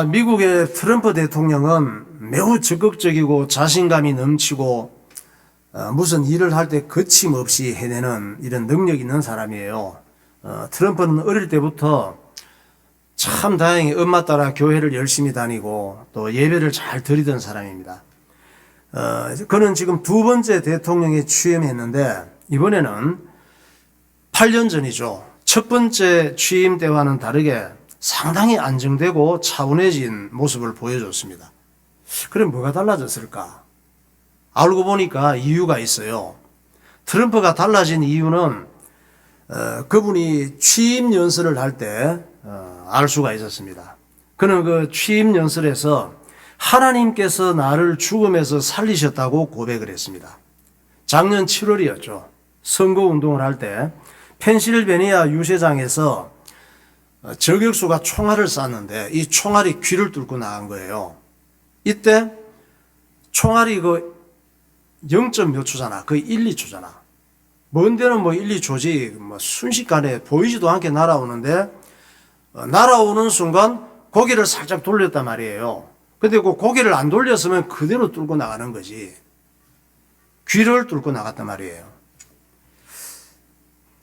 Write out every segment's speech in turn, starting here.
미국의 트럼프 대통령은 매우 적극적이고 자신감이 넘치고 무슨 일을 할 때 거침없이 해내는 이런 능력 있는 사람이에요. 트럼프는 어릴 때부터 참 다행히 엄마 따라 교회를 열심히 다니고 또 예배를 잘 드리던 사람입니다. 그는 지금 두 번째 대통령에 취임했는데 이번에는 8년 전이죠. 첫 번째 취임 때와는 다르게 상당히 안정되고 차분해진 모습을 보여줬습니다. 그럼 뭐가 달라졌을까? 알고 보니까 이유가 있어요. 트럼프가 달라진 이유는 그분이 취임 연설을 할 때 알 수가 있었습니다. 그는 그 취임 연설에서 하나님께서 나를 죽음에서 살리셨다고 고백을 했습니다. 작년 7월이었죠. 선거운동을 할 때 펜실베니아 유세장에서 저격수가 총알을 쐈는데 이 총알이 귀를 뚫고 나간 거예요. 이때 총알이 0점 몇 초잖아. 거의 1, 2초잖아. 먼 데는 1, 2초지 순식간에 보이지도 않게 날아오는데 날아오는 순간 고개를 살짝 돌렸단 말이에요. 근데 그 고개를 안 돌렸으면 그대로 뚫고 나가는 거지. 귀를 뚫고 나갔단 말이에요.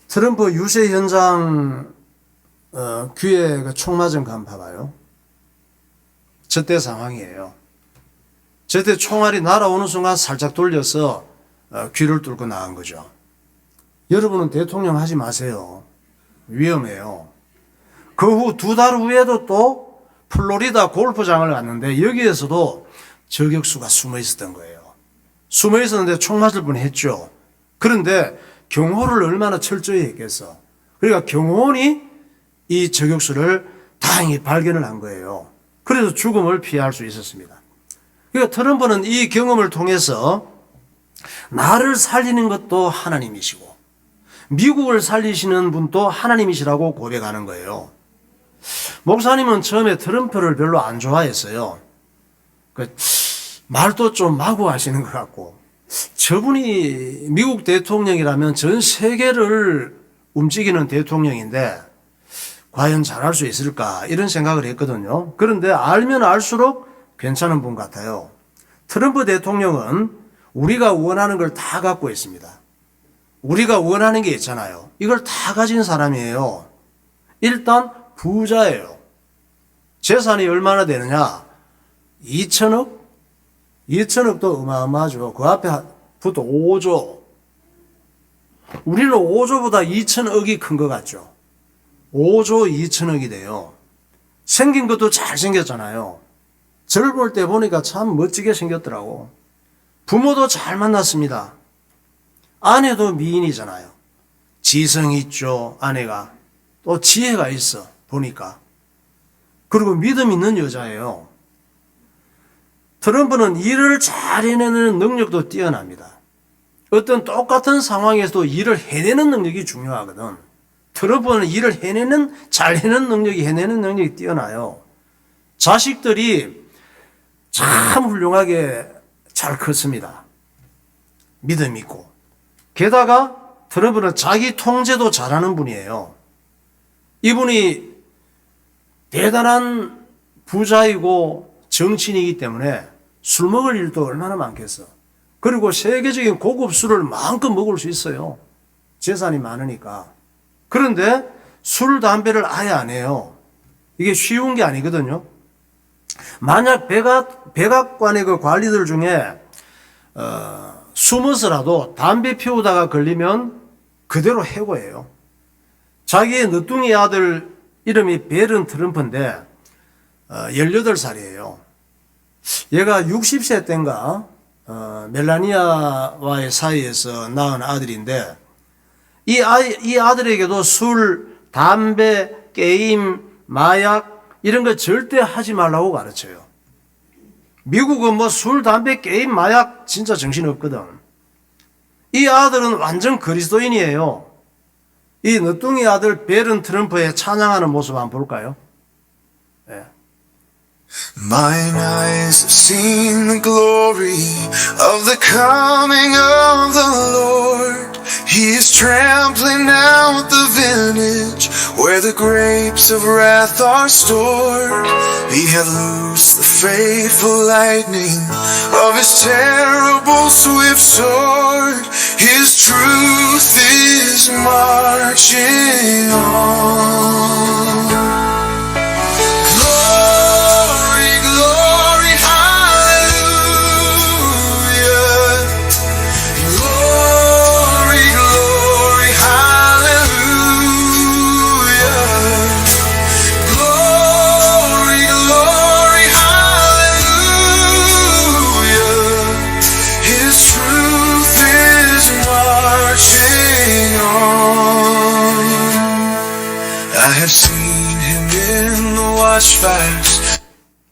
트럼프 유세 현장 귀에 총 맞은 거 한번 봐봐요. 저때 상황이에요. 저때 총알이 날아오는 순간 살짝 돌려서 귀를 뚫고 나간 거죠. 여러분은 대통령 하지 마세요. 위험해요. 그 후 2달 후에도 또 플로리다 골프장을 갔는데 여기에서도 저격수가 숨어 있었던 거예요. 숨어 있었는데 총 맞을 뻔했죠. 그런데 경호를 얼마나 철저히 했겠어. 그러니까 경호원이 이 저격수를 다행히 발견을 한 거예요. 그래서 죽음을 피할 수 있었습니다. 그러니까 트럼프는 이 경험을 통해서 나를 살리는 것도 하나님이시고 미국을 살리시는 분도 하나님이시라고 고백하는 거예요. 목사님은 처음에 트럼프를 별로 안 좋아했어요. 말도 좀 마구 하시는 것 같고 저분이 미국 대통령이라면 전 세계를 움직이는 대통령인데 과연 잘할 수 있을까 이런 생각을 했거든요. 그런데 알면 알수록 괜찮은 분 같아요. 트럼프 대통령은 우리가 원하는 걸 다 갖고 있습니다. 우리가 원하는 게 있잖아요. 이걸 다 가진 사람이에요. 일단 부자예요. 재산이 얼마나 되느냐? 2천억? 2천억도 어마어마하죠. 그 앞에 붙어 5조. 우리는 5조보다 2천억이 큰 것 같죠. 5조 2천억이 돼요. 생긴 것도 잘생겼잖아요. 저를 볼 때 보니까 참 멋지게 생겼더라고. 부모도 잘 만났습니다. 아내도 미인이잖아요. 지성 있죠, 아내가. 또 지혜가 있어, 보니까. 그리고 믿음 있는 여자예요. 트럼프는 일을 잘 해내는 능력도 뛰어납니다. 어떤 똑같은 상황에서도 일을 해내는 능력이 중요하거든. 트럼프는 일을 잘 해내는 능력이 뛰어나요. 자식들이 참 훌륭하게 잘 컸습니다. 믿음 있고. 게다가 트럼프는 자기 통제도 잘하는 분이에요. 이분이 대단한 부자이고 정치인이기 때문에 술 먹을 일도 얼마나 많겠어. 그리고 세계적인 고급 술을 마음껏 먹을 수 있어요. 재산이 많으니까. 그런데 술, 담배를 아예 안 해요. 이게 쉬운 게 아니거든요. 만약 백악관의 그 관리들 중에 숨어서라도 담배 피우다가 걸리면 그대로 해고해요. 자기의 늦둥이 아들 이름이 벨은 트럼프인데 18살이에요. 얘가 60세 때인가 멜라니아와의 사이에서 낳은 아들인데 이 아들에게도 술, 담배, 게임, 마약 이런 거 절대 하지 말라고 가르쳐요. 미국은 술, 담배, 게임, 마약 진짜 정신없거든. 이 아들은 완전 그리스도인이에요. 이 늦둥이 아들 벨은 트럼프의 찬양하는 모습 한번 볼까요? 네. Mine eyes have seen the glory of the coming of the Lord. He is trampling out the vintage where the grapes of wrath are stored. He hath loosed the fateful lightning of his terrible swift sword. His truth is marching on. Glory, glory, hallelujah. Glory, glory, hallelujah. Glory, glory, hallelujah. His truth is marching on. I have seen him in the watchfires.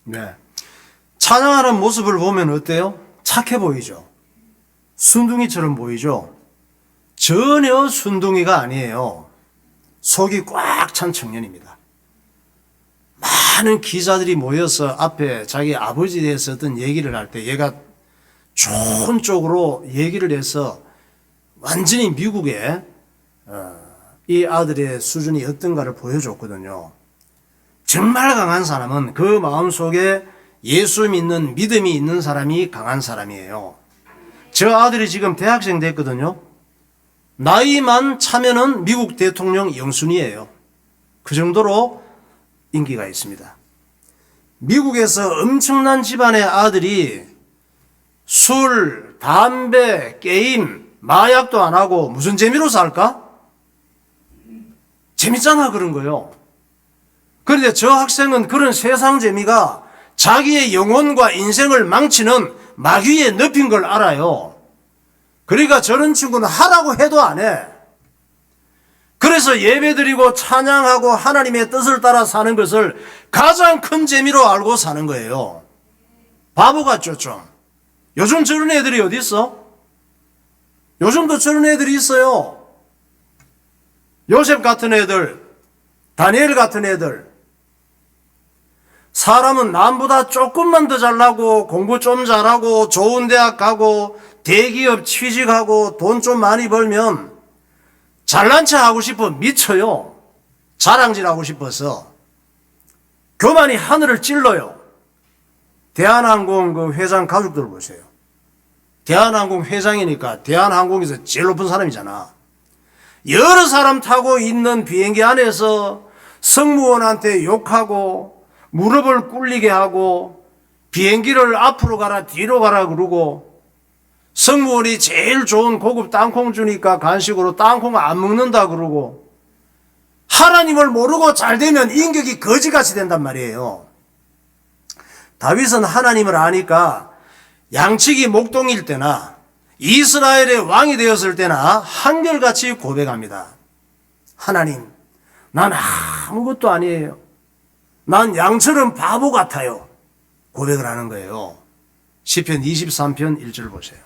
네. 찬양하는 모습을 보면 어때요? 착해 보이죠? 순둥이처럼 보이죠? 전혀 순둥이가 아니에요. 속이 꽉 찬 청년입니다. 많은 기자들이 모여서 앞에 자기 아버지에 대해서 어떤 얘기를 할 때 얘가 좋은 쪽으로 얘기를 해서 완전히 미국에 이 아들의 수준이 어떤가를 보여줬거든요. 정말 강한 사람은 그 마음속에 예수 믿는 믿음이 있는 사람이 강한 사람이에요. 저 아들이 지금 대학생 됐거든요. 나이만 차면은 미국 대통령 영순이에요. 그 정도로 인기가 있습니다. 미국에서 엄청난 집안의 아들이 술, 담배, 게임, 마약도 안 하고 무슨 재미로 살까? 재밌잖아 그런 거요. 그런데 저 학생은 그런 세상 재미가 자기의 영혼과 인생을 망치는 마귀에 늪인 걸 알아요. 그러니까 저런 친구는 하라고 해도 안 해. 그래서 예배드리고 찬양하고 하나님의 뜻을 따라 사는 것을 가장 큰 재미로 알고 사는 거예요. 바보 같죠 좀. 요즘 저런 애들이 어디 있어? 요즘도 저런 애들이 있어요. 요셉 같은 애들, 다니엘 같은 애들. 사람은 남보다 조금만 더 잘나고 공부 좀 잘하고 좋은 대학 가고 대기업 취직하고 돈 좀 많이 벌면 잘난 체 하고 싶어 미쳐요. 자랑질하고 싶어서 교만이 하늘을 찔러요. 대한항공 그 회장 가족들 보세요. 대한항공 회장이니까 대한항공에서 제일 높은 사람이잖아. 여러 사람 타고 있는 비행기 안에서 승무원한테 욕하고 무릎을 꿇리게 하고 비행기를 앞으로 가라 뒤로 가라 그러고 승무원이 제일 좋은 고급 땅콩 주니까 간식으로 땅콩 안 먹는다 그러고 하나님을 모르고 잘 되면 인격이 거지같이 된단 말이에요. 다윗은 하나님을 아니까 양치기 목동일 때나 이스라엘의 왕이 되었을 때나 한결같이 고백합니다. 하나님, 난 아무것도 아니에요. 난 양처럼 바보 같아요. 고백을 하는 거예요. 시편 23편 1절 보세요.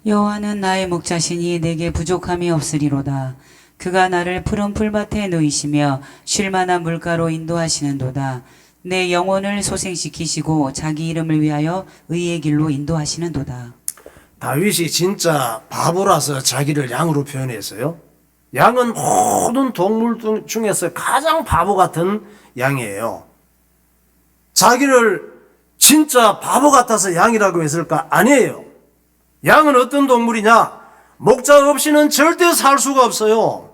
여호와는 나의 목자시니 내게 부족함이 없으리로다. 그가 나를 푸른 풀밭에 누이시며 쉴만한 물가로 인도하시는도다. 내 영혼을 소생시키시고 자기 이름을 위하여 의의 길로 인도하시는도다. 다윗이 진짜 바보라서 자기를 양으로 표현했어요. 양은 모든 동물 중에서 가장 바보 같은 양이에요. 자기를 진짜 바보 같아서 양이라고 했을까? 아니에요. 양은 어떤 동물이냐? 목자 없이는 절대 살 수가 없어요.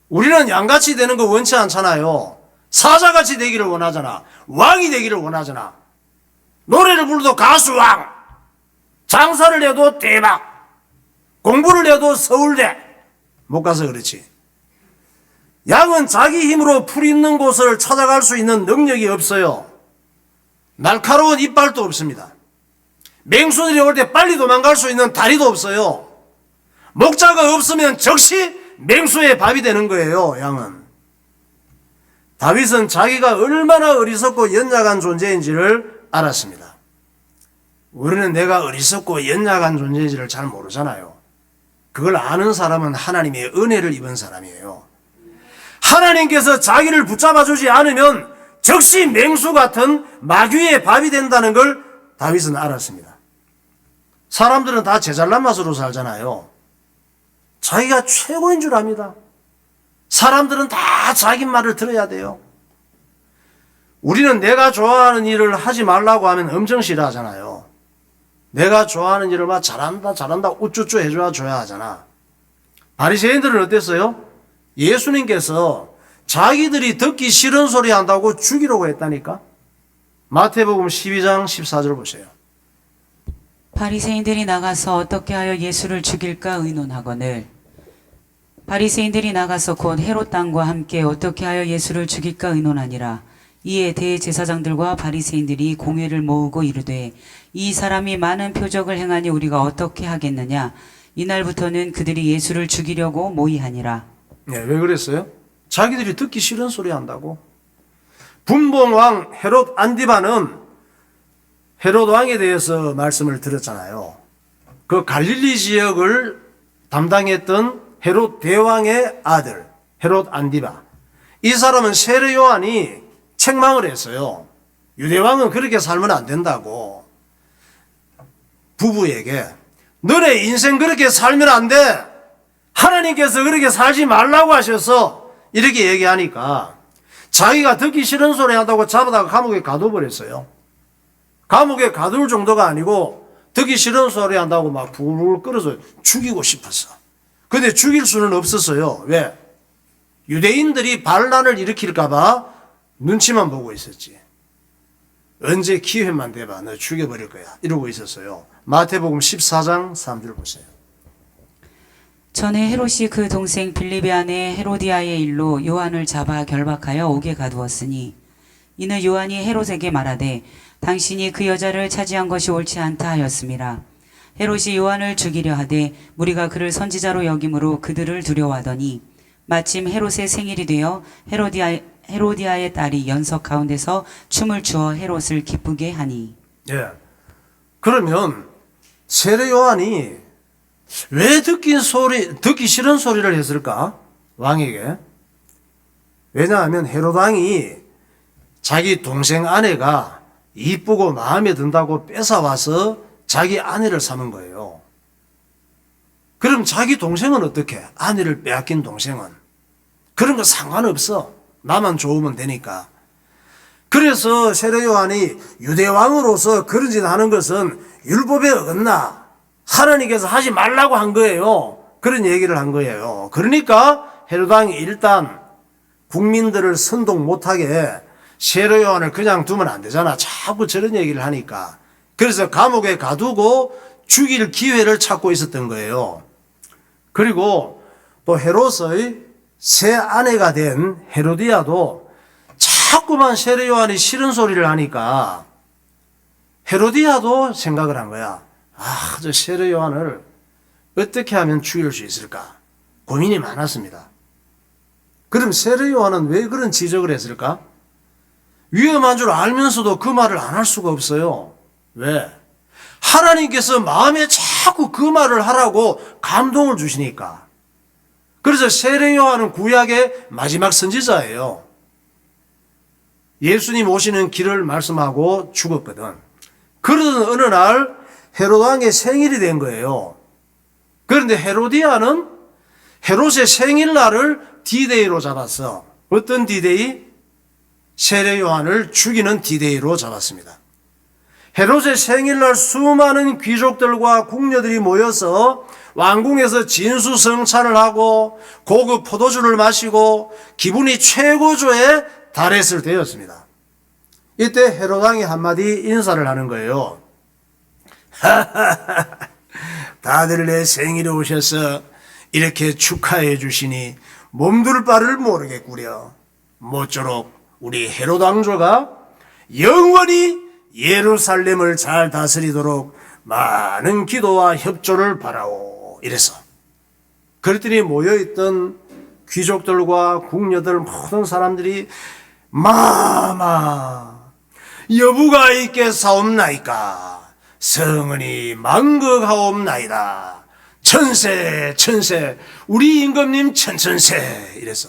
우리는 양같이 되는 거 원치 않잖아요. 사자같이 되기를 원하잖아. 왕이 되기를 원하잖아. 노래를 불러도 가수왕, 장사를 해도 대박, 공부를 해도 서울대. 못 가서 그렇지. 양은 자기 힘으로 풀 있는 곳을 찾아갈 수 있는 능력이 없어요. 날카로운 이빨도 없습니다. 맹수들이 올 때 빨리 도망갈 수 있는 다리도 없어요. 목자가 없으면 즉시 맹수의 밥이 되는 거예요, 양은. 다윗은 자기가 얼마나 어리석고 연약한 존재인지를 알았습니다. 우리는 내가 어리석고 연약한 존재인지를 잘 모르잖아요. 그걸 아는 사람은 하나님의 은혜를 입은 사람이에요. 하나님께서 자기를 붙잡아주지 않으면 즉시 맹수 같은 마귀의 밥이 된다는 걸 다윗은 알았습니다. 사람들은 다 제잘난 맛으로 살잖아요. 자기가 최고인 줄 압니다. 사람들은 다 자기 말을 들어야 돼요. 우리는 내가 좋아하는 일을 하지 말라고 하면 엄청 싫어하잖아요. 내가 좋아하는 일을 막 잘한다 우쭈쭈 해줘야 하잖아. 바리새인들은 어땠어요? 예수님께서 자기들이 듣기 싫은 소리 한다고 죽이려고 했다니까. 마태복음 12장 14절 보세요. 바리새인들이 나가서 어떻게 하여 예수를 죽일까 의논하거늘 바리새인들이 나가서 곧 헤롯 왕과 함께 어떻게 하여 예수를 죽일까 의논하니라. 이에 대제사장들과 바리새인들이 공회를 모으고 이르되 이 사람이 많은 표적을 행하니 우리가 어떻게 하겠느냐. 이날부터는 그들이 예수를 죽이려고 모의하니라. 네, 왜 그랬어요? 자기들이 듣기 싫은 소리 한다고. 분봉왕 헤롯 안디바는 헤롯 왕에 대해서 말씀을 들었잖아요. 그 갈릴리 지역을 담당했던 헤롯 대왕의 아들 헤롯 안디바. 이 사람은 세례 요한이 책망을 했어요. 유대왕은 그렇게 살면 안 된다고. 부부에게 너네 인생 그렇게 살면 안 돼. 하나님께서 그렇게 살지 말라고 하셔서 이렇게 얘기하니까 자기가 듣기 싫은 소리 한다고 잡아다가 감옥에 가둬버렸어요. 감옥에 가둘 정도가 아니고 듣기 싫은 소리 한다고 막 불을 끌어서 죽이고 싶었어. 근데 죽일 수는 없었어요. 왜? 유대인들이 반란을 일으킬까봐 눈치만 보고 있었지. 언제 기회만 돼봐 너 죽여버릴 거야 이러고 있었어요. 마태복음 14장 3절 보세요. 전에 헤롯이 그 동생 빌립의 아내 헤로디아의 일로 요한을 잡아 결박하여 옥에 가두었으니 이는 요한이 헤롯에게 말하되 당신이 그 여자를 차지한 것이 옳지 않다 하였음이라. 헤롯이 요한을 죽이려 하되 무리가 그를 선지자로 여김으로 그들을 두려워하더니 마침 헤롯의 생일이 되어 헤로디아의 딸이 연석 가운데서 춤을 추어 헤롯을 기쁘게 하니. 예. 그러면 세례 요한이 왜 듣기 싫은 소리를 했을까? 왕에게. 왜냐하면 헤롯 왕이 자기 동생 아내가 이쁘고 마음에 든다고 뺏어와서 자기 아내를 삼은 거예요. 그럼 자기 동생은 어떻게? 아내를 빼앗긴 동생은. 그런 거 상관없어. 나만 좋으면 되니까. 그래서 세례 요한이 유대왕으로서 그런 짓 하는 것은 율법에 어긋나. 하나님께서 하지 말라고 한 거예요. 그런 얘기를 한 거예요. 그러니까 헤롯 왕이 일단 국민들을 선동 못하게 세례 요한을 그냥 두면 안 되잖아. 자꾸 저런 얘기를 하니까. 그래서 감옥에 가두고 죽일 기회를 찾고 있었던 거예요. 그리고 또 헤롯의 새 아내가 된 헤로디아도 자꾸만 세례 요한이 싫은 소리를 하니까 헤로디아도 생각을 한 거야. 아, 저 세례 요한을 어떻게 하면 죽일 수 있을까? 고민이 많았습니다. 그럼 세례 요한은 왜 그런 지적을 했을까? 위험한 줄 알면서도 그 말을 안 할 수가 없어요. 왜? 하나님께서 마음에 자꾸 그 말을 하라고 감동을 주시니까. 그래서 세례 요한은 구약의 마지막 선지자예요. 예수님 오시는 길을 말씀하고 죽었거든. 그러던 어느 날 헤롯 왕의 생일이 된 거예요. 그런데 헤로디아는 헤롯의 생일날을 디데이로 잡았어. 어떤 디데이? 세례 요한을 죽이는 디데이로 잡았습니다. 헤롯의 생일날 수많은 귀족들과 궁녀들이 모여서 왕궁에서 진수성찬을 하고 고급 포도주를 마시고 기분이 최고조에 달했을 때였습니다. 이때 헤롯 왕이 한마디 인사를 하는 거예요. 다들 내 생일에 오셔서 이렇게 축하해 주시니 몸둘 바를 모르겠구려. 모쪼록 우리 헤롯 왕조가 영원히 예루살렘을 잘 다스리도록 많은 기도와 협조를 바라오. 이래서 그랬더니 모여있던 귀족들과 궁녀들 모든 사람들이 마마 여부가 있겠사옵나이까. 성은이 망극하옵나이다. 천세 우리 임금님 천천세. 이래서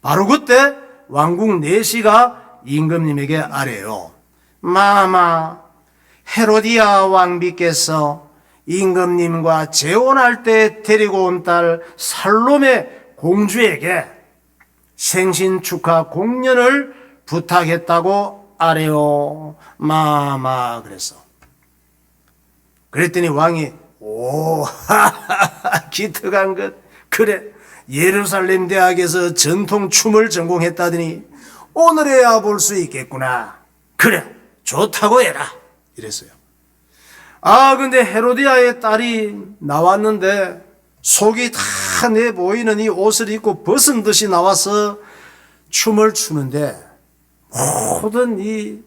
바로 그때 왕궁 내시가 임금님에게 아래요. 마마 헤로디아 왕비께서 임금님과 재혼할 때 데리고 온 딸 살롬의 공주에게 생신 축하 공연을 부탁했다고 아래요 마마 그랬어. 그랬더니 왕이 오 하하하 기특한 것 그래 예루살렘 대학에서 전통 춤을 전공했다더니 오늘에야 볼 수 있겠구나. 그래 좋다고 해라 이랬어요. 아 근데 헤로디아의 딸이 나왔는데 속이 다 내 보이는 이 옷을 입고 벗은 듯이 나와서 춤을 추는데 모든 이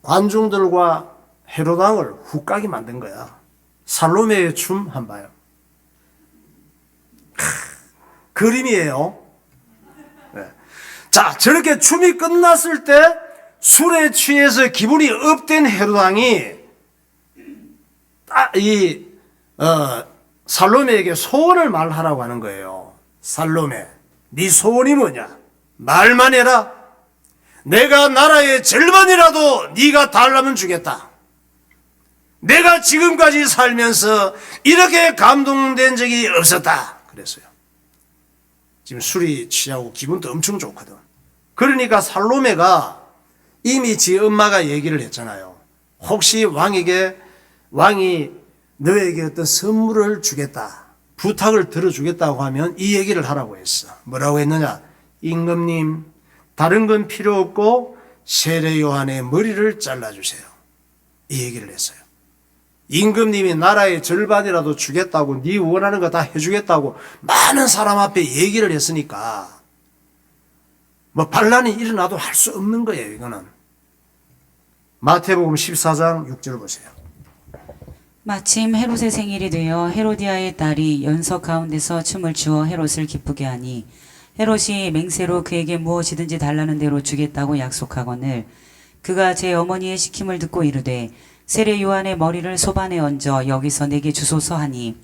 관중들과 헤롯 왕을 훅가게 만든 거야. 살로메의 춤 한번 봐요. 그림이에요. 네. 자, 저렇게 춤이 끝났을 때 술에 취해서 기분이 업된 헤롯 왕이 살로메에게 소원을 말하라고 하는 거예요. 살로메, 네 소원이 뭐냐? 말만 해라. 내가 나라의 절반이라도 네가 달라면 주겠다. 내가 지금까지 살면서 이렇게 감동된 적이 없었다. 그랬어요. 지금 술이 취하고 기분도 엄청 좋거든. 그러니까 살로메가 이미 지 엄마가 얘기를 했잖아요. 혹시 왕이 너에게 어떤 선물을 주겠다, 부탁을 들어주겠다고 하면 이 얘기를 하라고 했어. 뭐라고 했느냐? 임금님, 다른 건 필요 없고 세례 요한의 머리를 잘라주세요. 이 얘기를 했어요. 임금님이 나라의 절반이라도 주겠다고, 네 원하는 거 다 해주겠다고 많은 사람 앞에 얘기를 했으니까 뭐 반란이 일어나도 할 수 없는 거예요. 이거는 마태복음 14장 6절 보세요. 마침 헤롯의 생일이 되어 헤로디아의 딸이 연석 가운데서 춤을 추어 헤롯을 기쁘게 하니 헤롯이 맹세로 그에게 무엇이든지 달라는 대로 주겠다고 약속하거늘 그가 제 어머니의 시킴을 듣고 이르되 세례 요한의 머리를 소반에 얹어 여기서 내게 주소서 하니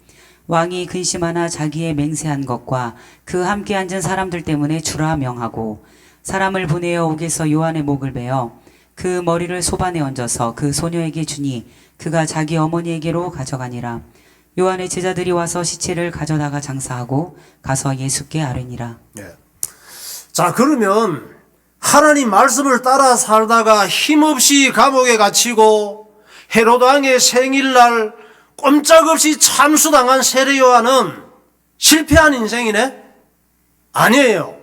왕이 근심하나 자기의 맹세한 것과 그 함께 앉은 사람들 때문에 주라 명하고 사람을 보내어 옥에서 요한의 목을 베어 그 머리를 소반에 얹어서 그 소녀에게 주니 그가 자기 어머니에게로 가져가니라. 요한의 제자들이 와서 시체를 가져다가 장사하고 가서 예수께 아뢰니라. 예. 자, 그러면 하나님 말씀을 따라 살다가 힘없이 감옥에 갇히고 헤롯 왕의 생일날 꼼짝없이 참수당한 세례 요한은 실패한 인생이네? 아니에요.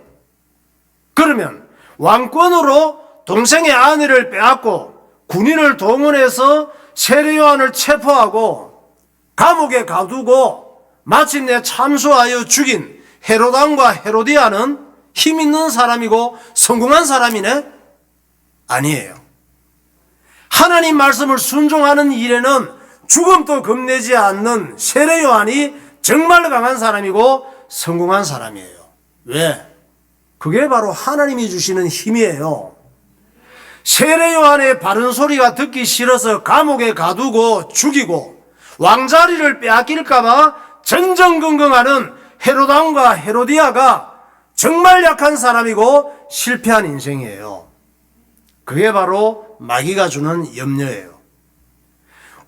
그러면 왕권으로 동생의 아내를 빼앗고 군인을 동원해서 세례 요한을 체포하고 감옥에 가두고 마침내 참수하여 죽인 헤롯 왕과 헤로디아는 힘 있는 사람이고 성공한 사람이네? 아니에요. 하나님 말씀을 순종하는 일에는 죽음도 겁내지 않는 세례 요한이 정말 강한 사람이고 성공한 사람이에요. 왜? 그게 바로 하나님이 주시는 힘이에요. 세례 요한의 바른 소리가 듣기 싫어서 감옥에 가두고 죽이고 왕자리를 빼앗길까봐 전전긍긍하는 헤롯 왕과 헤로디아가 정말 약한 사람이고 실패한 인생이에요. 그게 바로 마귀가 주는 염려예요.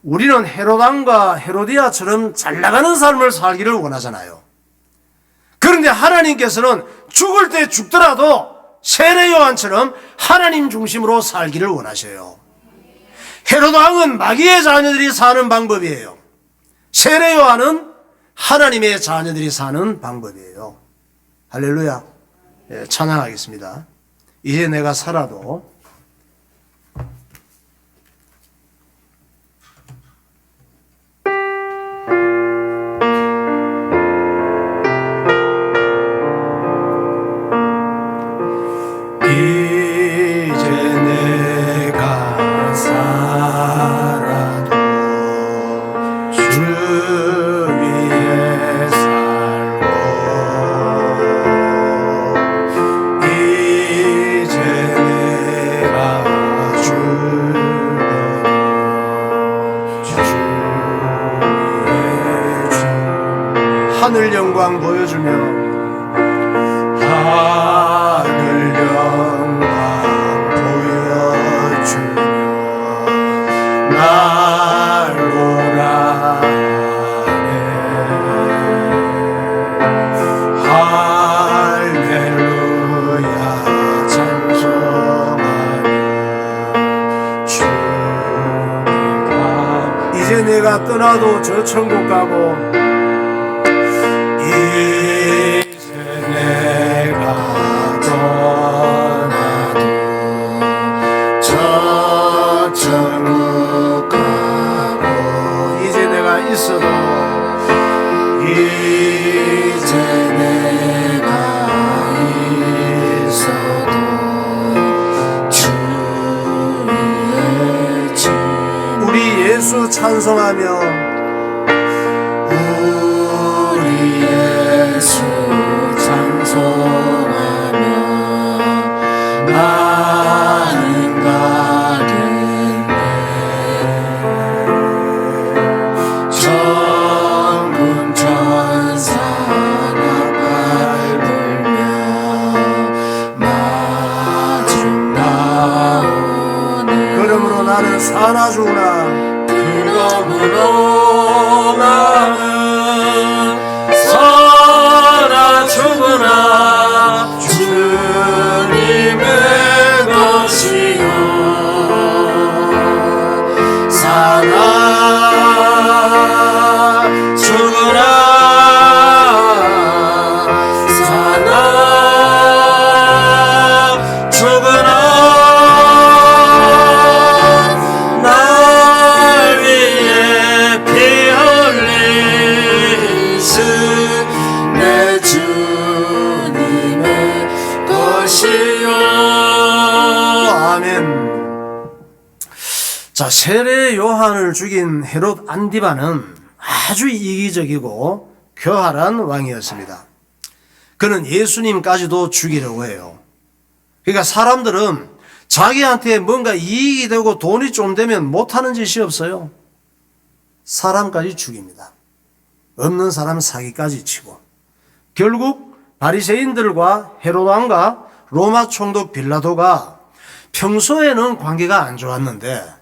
우리는 헤롯 왕과 헤로디아처럼 잘 나가는 삶을 살기를 원하잖아요. 그런데 하나님께서는 죽을 때 죽더라도 세례 요한처럼 하나님 중심으로 살기를 원하셔요. 헤롯 왕은 마귀의 자녀들이 사는 방법이에요. 세례 요한은 하나님의 자녀들이 사는 방법이에요. 할렐루야. 예, 찬양하겠습니다. 이제 내가 살아도 이제 내가 살아도 주 위에 살고 이제 내가 죽어도 주 위에 하늘 영광 보여주며 하늘 영광 보여주며 날 보라 내가 떠나도 저 천국 가고 이제 내가 떠나도 저 천국 가고 이제 내가 있어도 이제 내가 있어도 주의 집 우리 예수 찬송하며 우리 예수 찬송하며 나는 가겠네 천군 천사가 밟으며 마중 나오네 그러므로 나는 사나 죽으나 그러므로 나는 살아 죽으나 주님의 것이요 살아 죽으나 살아 죽으나 날 위해 피 흘리신 내 주님의 것이요 아멘. 자, 세례 요한을 죽인 헤롯 안디바는 아주 이기적이고 교활한 왕이었습니다. 그는 예수님까지도 죽이려고 해요. 그러니까 사람들은 자기한테 뭔가 이익이 되고 돈이 좀 되면 못하는 짓이 없어요. 사람까지 죽입니다. 없는 사람 사기까지 치고 결국 바리새인들과 헤롯 왕과 로마 총독 빌라도가 평소에는 관계가 안 좋았는데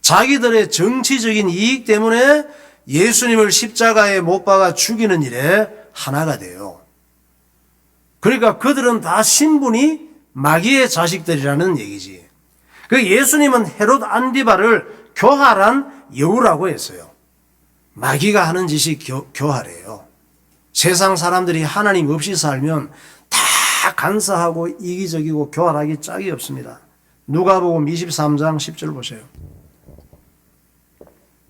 자기들의 정치적인 이익 때문에 예수님을 십자가에 못 박아 죽이는 일에 하나가 돼요. 그러니까 그들은 다 신분이 마귀의 자식들이라는 얘기지. 그 예수님은 헤롯 안디바를 교활한 여우라고 했어요. 마귀가 하는 짓이 교활해요. 세상 사람들이 하나님 없이 살면 다 간사하고 이기적이고 교활하기 짝이 없습니다. 누가복음 23장 10절 보세요.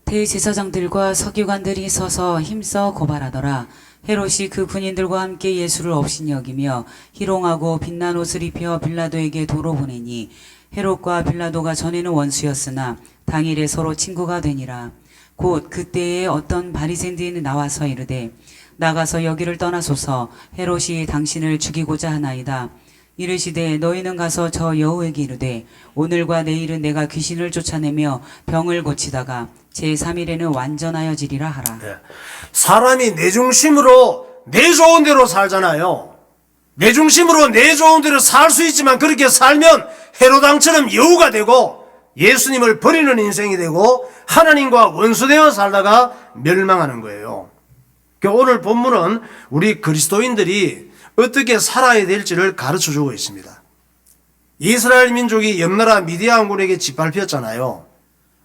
대제사장들과 서기관들이 서서 힘써 고발하더라. 헤롯이 그 군인들과 함께 예수를 업신 여기며 희롱하고 빛난 옷을 입혀 빌라도에게 도로 보내니 헤롯과 빌라도가 전에는 원수였으나 당일에 서로 친구가 되니라. 곧 그때에 어떤 바리새인들이 나와서 이르되 나가서 여기를 떠나소서 헤롯이 당신을 죽이고자 하나이다. 이르시되 너희는 가서 저 여우에게 이르되 오늘과 내일은 내가 귀신을 쫓아내며 병을 고치다가 제3일에는 완전하여지리라 하라. 네. 사람이 내 중심으로 내 좋은 대로 살잖아요. 내 중심으로 내 좋은 대로 살 수 있지만 그렇게 살면 헤롯왕처럼 여우가 되고 예수님을 버리는 인생이 되고 하나님과 원수되어 살다가 멸망하는 거예요. 오늘 본문은 우리 그리스도인들이 어떻게 살아야 될지를 가르쳐주고 있습니다. 이스라엘 민족이 옆나라 미디안군에게 짓밟혔잖아요.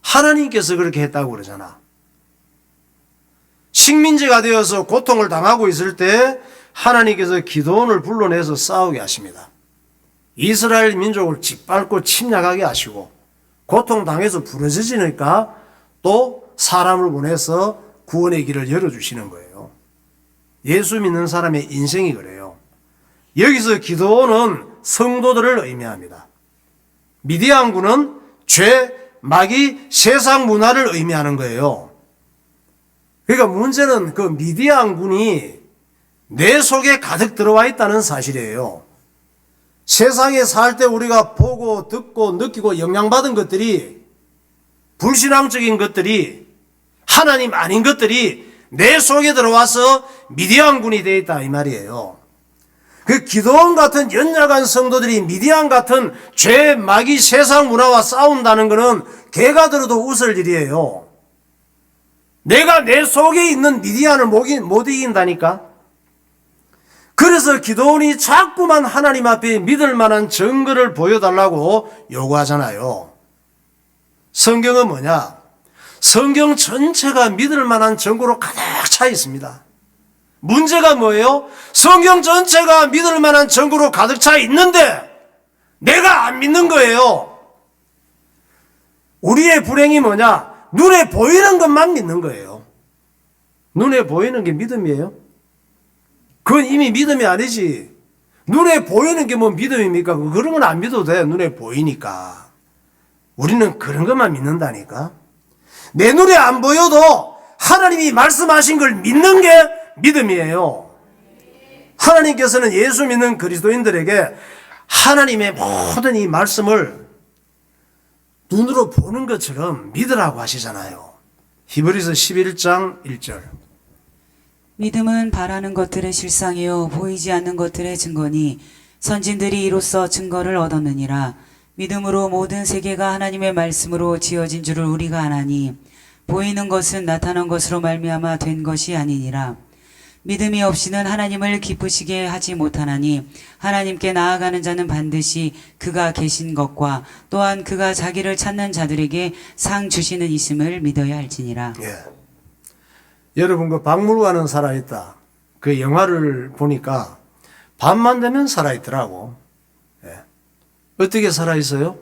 하나님께서 그렇게 했다고 그러잖아. 식민지가 되어서 고통을 당하고 있을 때 하나님께서 기드온을 불러내서 싸우게 하십니다. 이스라엘 민족을 짓밟고 침략하게 하시고 고통당해서 부러지니까 또 사람을 보내서 구원의 길을 열어주시는 거예요. 예수 믿는 사람의 인생이 그래요. 여기서 기드온은 성도들을 의미합니다. 미디안군은 죄, 마귀, 세상 문화를 의미하는 거예요. 그러니까 문제는 그 미디안군이 내 속에 가득 들어와 있다는 사실이에요. 세상에 살 때 우리가 보고 듣고 느끼고 영향받은 것들이 불신앙적인 것들이 하나님 아닌 것들이 내 속에 들어와서 미디안군이 되어 있다 이 말이에요. 그 기드온 같은 연약한 성도들이 미디안 같은 죄, 마귀, 세상 문화와 싸운다는 것은 개가 들어도 웃을 일이에요. 내가 내 속에 있는 미디안을 못 이긴다니까. 그래서 기드온이 자꾸만 하나님 앞에 믿을 만한 증거를 보여달라고 요구하잖아요. 성경은 뭐냐? 성경 전체가 믿을 만한 증거로 가득 차 있습니다. 문제가 뭐예요? 성경 전체가 믿을 만한 증거로 가득 차 있는데 내가 안 믿는 거예요. 우리의 불행이 뭐냐? 눈에 보이는 것만 믿는 거예요. 눈에 보이는 게 믿음이에요? 그건 이미 믿음이 아니지. 눈에 보이는 게 뭐 믿음입니까? 그런 건 안 믿어도 돼. 눈에 보이니까. 우리는 그런 것만 믿는다니까. 내 눈에 안 보여도 하나님이 말씀하신 걸 믿는 게 믿음이에요. 하나님께서는 예수 믿는 그리스도인들에게 하나님의 모든 이 말씀을 눈으로 보는 것처럼 믿으라고 하시잖아요. 히브리서 11장 1절. 믿음은 바라는 것들의 실상이요 보이지 않는 것들의 증거니 선진들이 이로써 증거를 얻었느니라. 믿음으로 모든 세계가 하나님의 말씀으로 지어진 줄을 우리가 아나니 보이는 것은 나타난 것으로 말미암아 된 것이 아니니라. 믿음이 없이는 하나님을 기쁘시게 하지 못하나니 하나님께 나아가는 자는 반드시 그가 계신 것과 또한 그가 자기를 찾는 자들에게 상 주시는 있음을 믿어야 할지니라. 예. 여러분 그 박물관은 살아있다. 그 영화를 보니까 밤만 되면 살아있더라고. 예. 어떻게 살아있어요?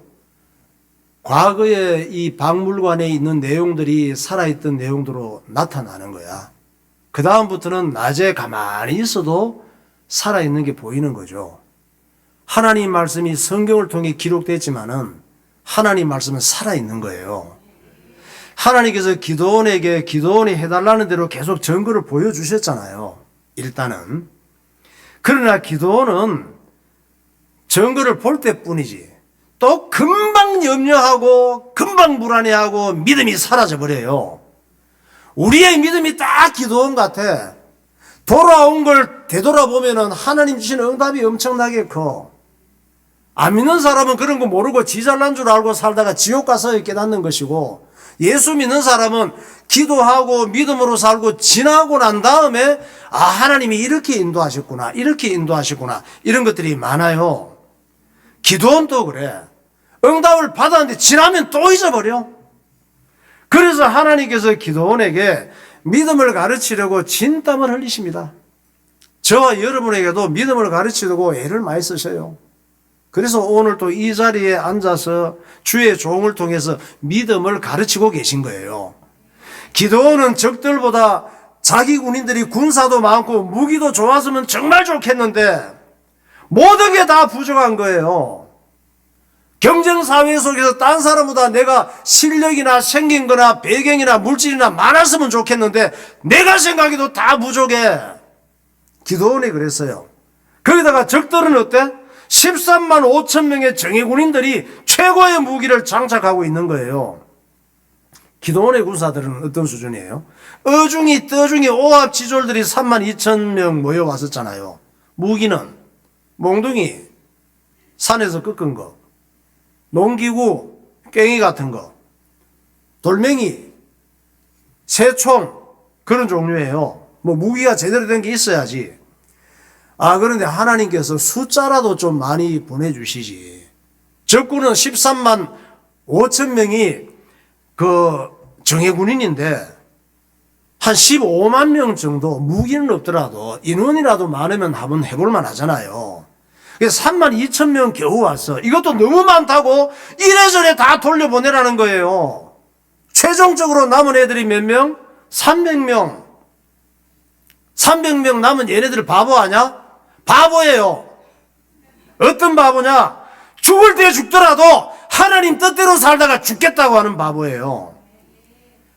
과거에 이 박물관에 있는 내용들이 살아있던 내용으로 나타나는 거야. 그 다음부터는 낮에 가만히 있어도 살아있는 게 보이는 거죠. 하나님 말씀이 성경을 통해 기록됐지만은 하나님 말씀은 살아있는 거예요. 하나님께서 기도원이 해달라는 대로 계속 증거를 보여주셨잖아요. 일단은. 그러나 기도원은 증거를 볼 때뿐이지 또 금방 염려하고 금방 불안해하고 믿음이 사라져버려요. 우리의 믿음이 딱 기도원 같아. 돌아온 걸 되돌아보면은 하나님 주시는 응답이 엄청나게 커. 안 믿는 사람은 그런 거 모르고 지 잘난 줄 알고 살다가 지옥 가서 깨닫는 것이고, 예수 믿는 사람은 기도하고 믿음으로 살고 지나고 난 다음에 하나님이 이렇게 인도하셨구나, 이렇게 인도하셨구나, 이런 것들이 많아요. 기도원도 그래. 응답을 받았는데 지나면 또 잊어버려. 그래서 하나님께서 기도원에게 믿음을 가르치려고 진땀을 흘리십니다. 저와 여러분에게도 믿음을 가르치려고 애를 많이 쓰셔요. 그래서 오늘 또 이 자리에 앉아서 주의 종을 통해서 믿음을 가르치고 계신 거예요. 기도원은 적들보다 자기 군인들이 군사도 많고 무기도 좋았으면 정말 좋겠는데 모든 게 다 부족한 거예요. 경쟁사회 속에서 딴 사람보다 내가 실력이나 생긴 거나 배경이나 물질이나 많았으면 좋겠는데 내가 생각해도 다 부족해. 기도원이 그랬어요. 거기다가 적들은 어때? 13만 5천 명의 정예군인들이 최고의 무기를 장착하고 있는 거예요. 기도원의 군사들은 어떤 수준이에요? 어중이 떠중이 오합지졸들이 3만 2천 명 모여왔었잖아요. 무기는 몽둥이, 산에서 꺾은 거, 농기구, 괭이 같은 거, 돌멩이, 새총, 그런 종류예요. 뭐 무기가 제대로 된 게 있어야지. 그런데 하나님께서 숫자라도 좀 많이 보내주시지. 적군은 13만 5천 명이 그 정예군인인데 한 15만 명 정도, 무기는 없더라도 인원이라도 많으면 한번 해볼만 하잖아요. 3만 2천 명 겨우 왔어. 이것도 너무 많다고 이래저래 다 돌려보내라는 거예요. 최종적으로 남은 애들이 몇 명? 300명. 300명 남은 얘네들 바보 아냐? 바보예요. 어떤 바보냐? 죽을 때 죽더라도 하나님 뜻대로 살다가 죽겠다고 하는 바보예요.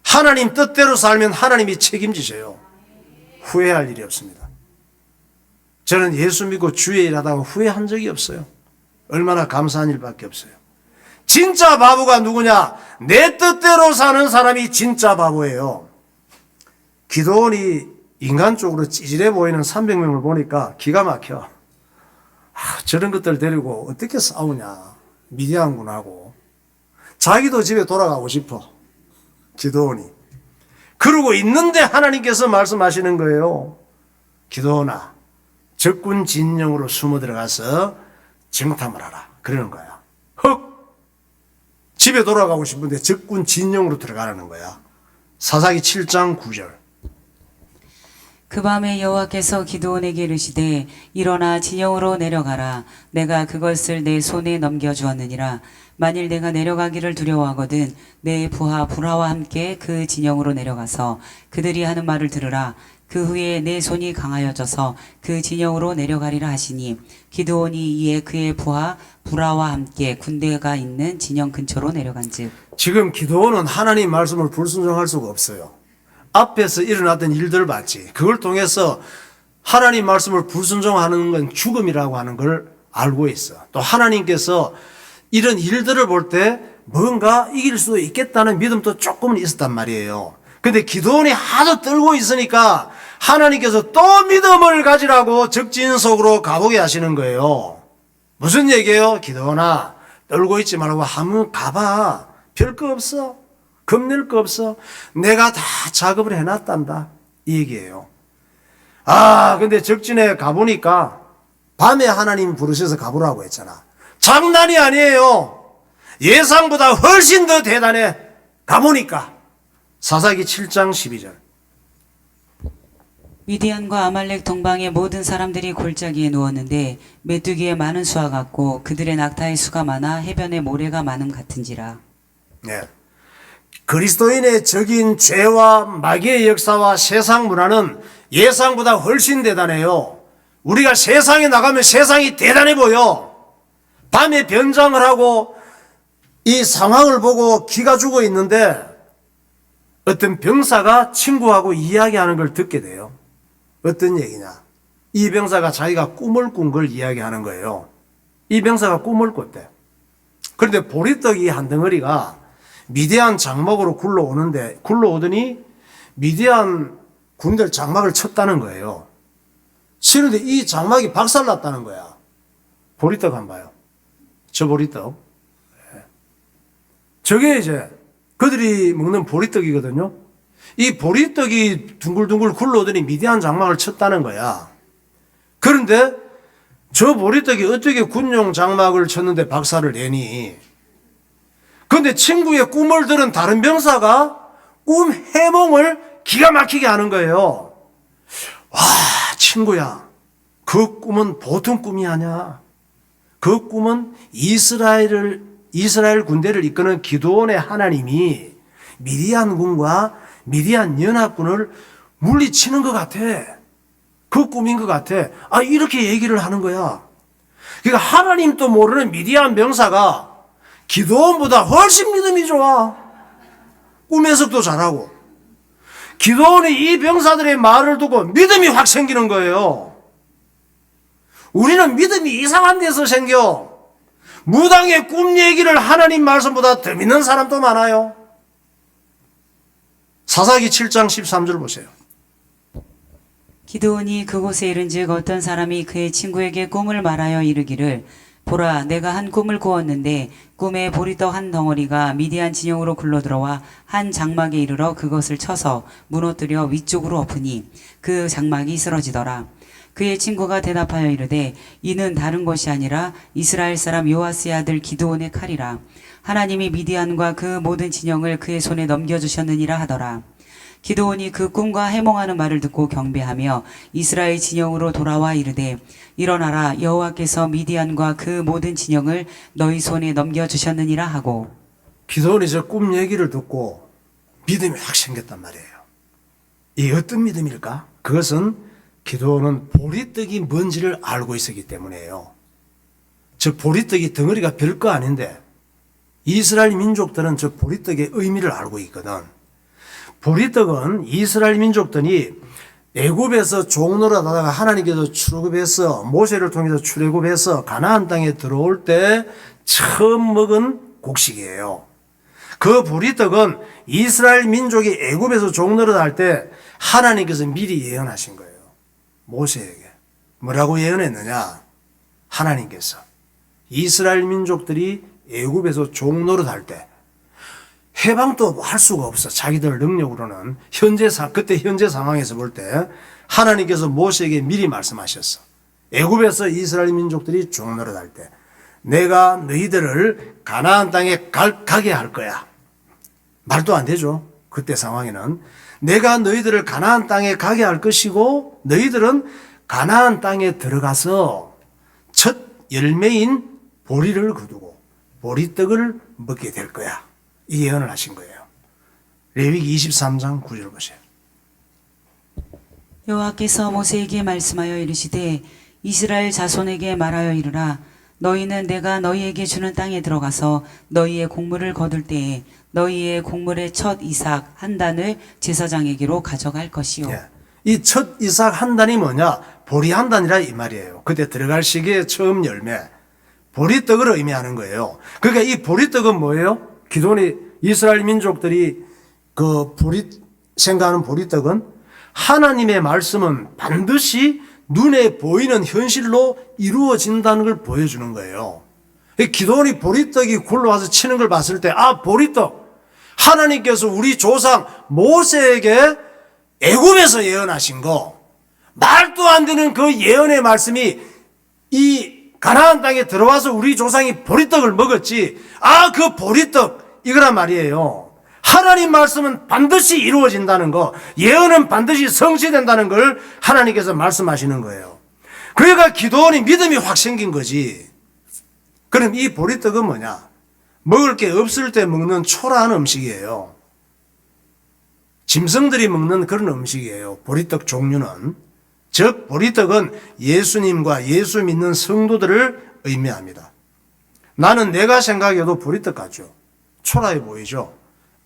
하나님 뜻대로 살면 하나님이 책임지셔요. 후회할 일이 없습니다. 저는 예수 믿고 주의 일 하다가 후회한 적이 없어요. 얼마나 감사한 일밖에 없어요. 진짜 바보가 누구냐? 내 뜻대로 사는 사람이 진짜 바보예요. 기도원이 인간적으로 찌질해 보이는 300명을 보니까 기가 막혀. 저런 것들 데리고 어떻게 싸우냐. 미디안군하고. 자기도 집에 돌아가고 싶어. 기도원이. 그러고 있는데 하나님께서 말씀하시는 거예요. 기도원아, 적군 진영으로 숨어 들어가서 정탐을 하라. 그러는 거야. 헉! 집에 돌아가고 싶은데 적군 진영으로 들어가라는 거야. 사사기 7장 9절. 그 밤에 여호와께서 기드온에게 이르시되 일어나 진영으로 내려가라. 내가 그것을 내 손에 넘겨주었느니라. 만일 내가 내려가기를 두려워하거든 내 부하 불화와 함께 그 진영으로 내려가서 그들이 하는 말을 들으라. 그 후에 내 손이 강하여져서 그 진영으로 내려가리라 하시니 기드온이 이에 그의 부하 불화와 함께 군대가 있는 진영 근처로 내려간즉. 지금 기도원은 하나님 말씀을 불순종할 수가 없어요. 앞에서 일어났던 일들 봤지. 그걸 통해서 하나님 말씀을 불순종하는 건 죽음이라고 하는 걸 알고 있어. 또 하나님께서 이런 일들을 볼 때 뭔가 이길 수 있겠다는 믿음도 조금은 있었단 말이에요. 근데 기도원이 하도 떨고 있으니까 하나님께서 또 믿음을 가지라고 적진 속으로 가보게 하시는 거예요. 무슨 얘기예요? 기도원아, 떨고 있지 말고 한번 가봐. 별 거 없어. 겁낼 거 없어. 내가 다 작업을 해놨단다. 이 얘기예요. 근데 적진에 가보니까 밤에 하나님 부르셔서 가보라고 했잖아. 장난이 아니에요. 예상보다 훨씬 더 대단해. 가보니까. 사사기 7장 12절. 미디안과 아말렉 동방의 모든 사람들이 골짜기에 누웠는데 메뚜기의 많은 수와 같고 그들의 낙타의 수가 많아 해변의 모래가 많음 같은지라. 네. 그리스도인의 적인 죄와 마귀의 역사와 세상 문화는 예상보다 훨씬 대단해요. 우리가 세상에 나가면 세상이 대단해 보여. 밤에 변장을 하고 이 상황을 보고 기가 죽어 있는데 어떤 병사가 친구하고 이야기하는 걸 듣게 돼요. 어떤 얘기냐? 이 병사가 자기가 꿈을 꾼 걸 이야기하는 거예요. 이 병사가 꿈을 꿨대. 그런데 보리떡이 한 덩어리가 미디안 장막으로 굴러오더니 미디안 군대를 장막을 쳤다는 거예요. 치는데 이 장막이 박살났다는 거야. 보리떡 한번 봐요. 저 보리떡. 저게 이제 그들이 먹는 보리떡이거든요. 이 보리떡이 둥글둥글 굴러오더니 미디안 장막을 쳤다는 거야. 그런데 저 보리떡이 어떻게 군용 장막을 쳤는데 박살을 내니? 그런데 친구의 꿈을 들은 다른 병사가 꿈 해몽을 기가 막히게 하는 거예요. 와, 친구야, 그 꿈은 보통 꿈이 아니야. 그 꿈은 이스라엘 군대를 이끄는 기드온의 하나님이 미디안 군과 미디안 연합군을 물리치는 것 같아. 그 꿈인 것 같아. 이렇게 얘기를 하는 거야. 그러니까 하나님도 모르는 미디안 병사가 기드온보다 훨씬 믿음이 좋아. 꿈 해석도 잘하고. 기드온이 이 병사들의 말을 듣고 믿음이 확 생기는 거예요. 우리는 믿음이 이상한 데서 생겨. 무당의 꿈 얘기를 하나님 말씀보다 더 믿는 사람도 많아요. 사사기 7장 13절 보세요. 기드온이 그곳에 이른즉 어떤 사람이 그의 친구에게 꿈을 말하여 이르기를 보라, 내가 한 꿈을 꾸었는데 꿈에 보리떡 한 덩어리가 미디안 진영으로 굴러들어와 한 장막에 이르러 그것을 쳐서 무너뜨려 위쪽으로 엎으니 그 장막이 쓰러지더라. 그의 친구가 대답하여 이르되 이는 다른 것이 아니라 이스라엘 사람 요아스의 아들 기드온의 칼이라. 하나님이 미디안과 그 모든 진영을 그의 손에 넘겨주셨느니라 하더라. 기드온이 그 꿈과 해몽하는 말을 듣고 경배하며 이스라엘 진영으로 돌아와 이르되 일어나라, 여호와께서 미디안과 그 모든 진영을 너희 손에 넘겨주셨느니라 하고. 기드온이 저 꿈 얘기를 듣고 믿음이 확 생겼단 말이에요. 이 어떤 믿음일까? 그것은 기드온은 보리떡이 뭔지를 알고 있었기 때문이에요. 저 보리떡이 덩어리가 별거 아닌데 이스라엘 민족들은 저 보리떡의 의미를 알고 있거든. 보리떡은 이스라엘 민족들이 애굽에서 종노릇하다가 하나님께서 출애굽해서 모세를 통해서 출애굽해서 가나안 땅에 들어올 때 처음 먹은 곡식이에요. 그 보리떡은 이스라엘 민족이 애굽에서 종노릇할 때 하나님께서 미리 예언하신 거예요. 모세에게. 뭐라고 예언했느냐? 하나님께서 이스라엘 민족들이 애굽에서 종노릇할 때 해방도 할 수가 없어. 자기들 능력으로는 그때 현재 상황에서 볼 때 하나님께서 모세에게 미리 말씀하셨어. 애굽에서 이스라엘 민족들이 종노릇할 때 내가 너희들을 가나안 땅에 가게 할 거야. 말도 안 되죠. 그때 상황에는 내가 너희들을 가나안 땅에 가게 할 것이고 너희들은 가나안 땅에 들어가서 첫 열매인 보리를 거두고 보리떡을 먹게 될 거야. 이 예언을 하신 거예요. 레위기 23장 9절 보세요. 여호와께서 모세에게 말씀하여 이르시되 이스라엘 자손에게 말하여 이르라. 너희는 내가 너희에게 주는 땅에 들어가서 너희의 곡물을 거둘 때에 너희의 곡물의 첫 이삭 한 단을 제사장에게로 가져갈 것이요. 예. 이 첫 이삭 한 단이 뭐냐? 보리 한 단이라 이 말이에요. 그때 들어갈 시기의 처음 열매. 보리떡을 의미하는 거예요. 그러니까 이 보리떡은 뭐예요? 기존의 이스라엘 민족들이 생각하는 보리떡은 하나님의 말씀은 반드시 눈에 보이는 현실로 이루어진다는 걸 보여주는 거예요. 기존의 보리떡이 굴러와서 치는 걸 봤을 때, 아, 보리떡. 하나님께서 우리 조상 모세에게 애굽에서 예언하신 거, 말도 안 되는 그 예언의 말씀이 이 가나안 땅에 들어와서 우리 조상이 보리떡을 먹었지. 아, 그 보리떡 이거란 말이에요. 하나님 말씀은 반드시 이루어진다는 거, 예언은 반드시 성취된다는 걸 하나님께서 말씀하시는 거예요. 그러니까 기도원이 믿음이 확 생긴 거지. 그럼 이 보리떡은 뭐냐? 먹을 게 없을 때 먹는 초라한 음식이에요. 짐승들이 먹는 그런 음식이에요. 보리떡 종류는. 즉 보리떡은 예수님과 예수 믿는 성도들을 의미합니다. 나는 내가 생각해도 보리떡 같죠. 초라해 보이죠.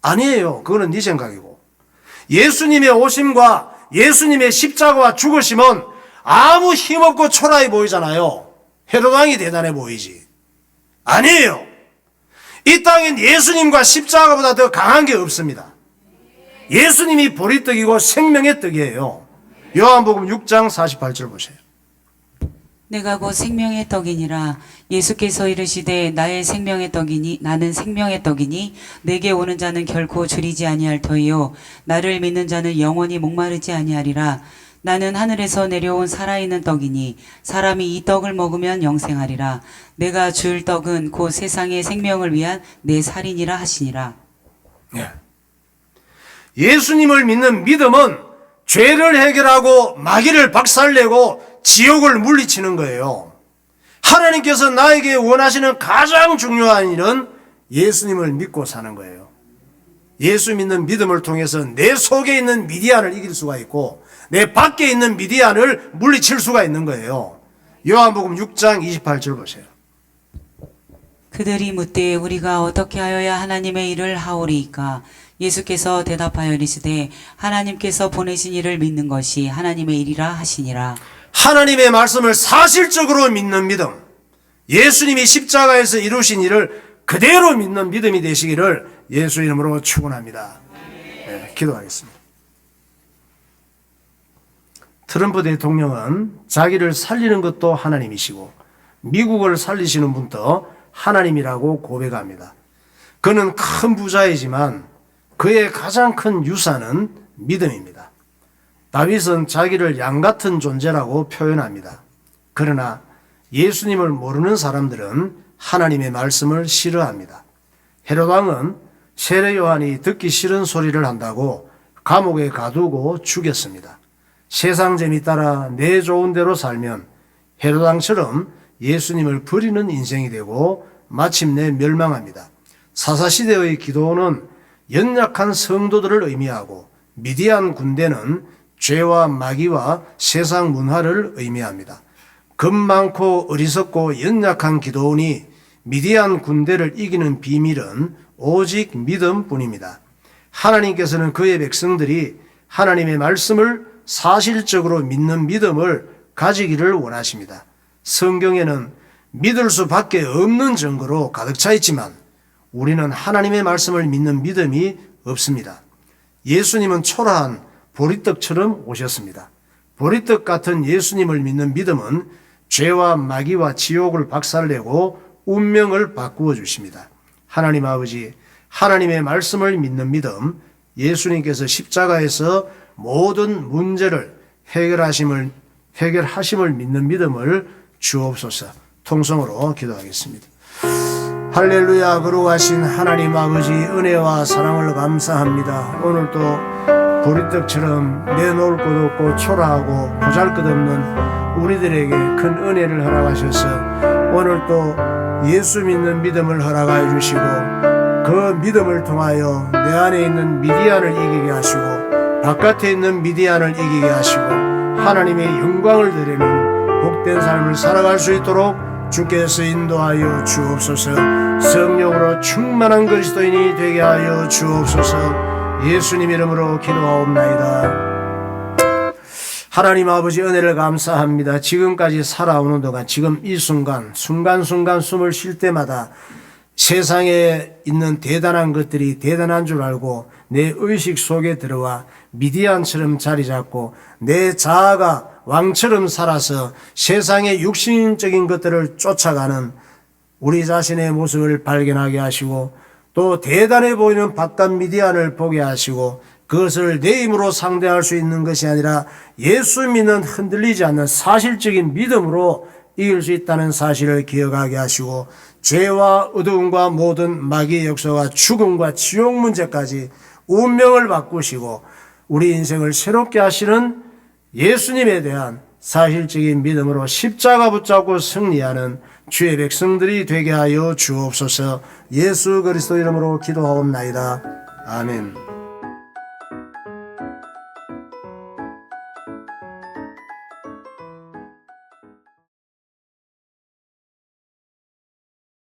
아니에요. 그거는 네 생각이고. 예수님의 오심과 예수님의 십자가와 죽으심은 아무 힘없고 초라해 보이잖아요. 헤롯왕이 대단해 보이지. 아니에요. 이 땅엔 예수님과 십자가보다 더 강한 게 없습니다. 예수님이 보리떡이고 생명의 떡이에요. 요한복음 6장 48절 보세요. 내가 곧 생명의 떡이니라. 예수께서 이르시되 나의 생명의 떡이니 나는 생명의 떡이니 내게 오는 자는 결코 줄이지 아니할 터이요 나를 믿는 자는 영원히 목마르지 아니하리라. 나는 하늘에서 내려온 살아있는 떡이니 사람이 이 떡을 먹으면 영생하리라. 내가 줄 떡은 곧 세상의 생명을 위한 내 살이니라 하시니라. 예. 예수님을 믿는 믿음은 죄를 해결하고 마귀를 박살내고 지옥을 물리치는 거예요. 하나님께서 나에게 원하시는 가장 중요한 일은 예수님을 믿고 사는 거예요. 예수 믿는 믿음을 통해서 내 속에 있는 미디안을 이길 수가 있고 내 밖에 있는 미디안을 물리칠 수가 있는 거예요. 요한복음 6장 28절 보세요. 그들이 묻되 우리가 어떻게 하여야 하나님의 일을 하오리이까? 예수께서 대답하여 이르시되 하나님께서 보내신 이를 믿는 것이 하나님의 일이라 하시니라. 하나님의 말씀을 사실적으로 믿는 믿음, 예수님이 십자가에서 이루신 일을 그대로 믿는 믿음이 되시기를 예수 이름으로 축원합니다. 네, 기도하겠습니다. 트럼프 대통령은 자기를 살리는 것도 하나님이시고 미국을 살리시는 분도 하나님이라고 고백합니다. 그는 큰 부자이지만 그의 가장 큰 유산은 믿음입니다. 다윗은 자기를 양 같은 존재라고 표현합니다. 그러나 예수님을 모르는 사람들은 하나님의 말씀을 싫어합니다. 헤롯왕은 세례 요한이 듣기 싫은 소리를 한다고 감옥에 가두고 죽였습니다. 세상 재미 따라 내 좋은 대로 살면 헤롯왕처럼 예수님을 버리는 인생이 되고 마침내 멸망합니다. 사사시대의 기도는 연약한 성도들을 의미하고 미디안 군대는 죄와 마귀와 세상 문화를 의미합니다. 겁 많고 어리석고 연약한 기도원이 미디안 군대를 이기는 비밀은 오직 믿음뿐입니다. 하나님께서는 그의 백성들이 하나님의 말씀을 사실적으로 믿는 믿음을 가지기를 원하십니다. 성경에는 믿을 수밖에 없는 증거로 가득 차 있지만 우리는 하나님의 말씀을 믿는 믿음이 없습니다. 예수님은 초라한 보리떡처럼 오셨습니다. 보리떡 같은 예수님을 믿는 믿음은 죄와 마귀와 지옥을 박살내고 운명을 바꾸어 주십니다. 하나님 아버지, 하나님의 말씀을 믿는 믿음, 예수님께서 십자가에서 모든 문제를 해결하심을 믿는 믿음을 주옵소서. 통성으로 기도하겠습니다. 할렐루야. 거룩하신 하나님 아버지 은혜와 사랑을 감사합니다. 오늘도 보리떡처럼 내놓을 것 없고 초라하고 보잘것없는 우리들에게 큰 은혜를 허락하셔서 오늘도 예수 믿는 믿음을 허락하여 주시고 그 믿음을 통하여 내 안에 있는 미디안을 이기게 하시고 바깥에 있는 미디안을 이기게 하시고 하나님의 영광을 드리는 복된 삶을 살아갈 수 있도록 주께서 인도하여 주옵소서. 성령으로 충만한 그리스도인이 되게 하여 주옵소서. 예수님 이름으로 기도하옵나이다. 하나님 아버지 은혜를 감사합니다. 지금까지 살아오는 동안 지금 이 순간순간 숨을 쉴 때마다 세상에 있는 대단한 것들이 대단한 줄 알고 내 의식 속에 들어와 미디안처럼 자리 잡고 내 자아가 왕처럼 살아서 세상의 육신적인 것들을 쫓아가는 우리 자신의 모습을 발견하게 하시고 또 대단해 보이는 바깥 미디안을 보게 하시고 그것을 내 힘으로 상대할 수 있는 것이 아니라 예수 믿는 흔들리지 않는 사실적인 믿음으로 이길 수 있다는 사실을 기억하게 하시고 죄와 어두움과 모든 마귀의 역사와 죽음과 지옥 문제까지 운명을 바꾸시고 우리 인생을 새롭게 하시는 예수님에 대한 사실적인 믿음으로 십자가 붙잡고 승리하는 주의 백성들이 되게 하여 주옵소서. 예수 그리스도 이름으로 기도하옵나이다. 아멘.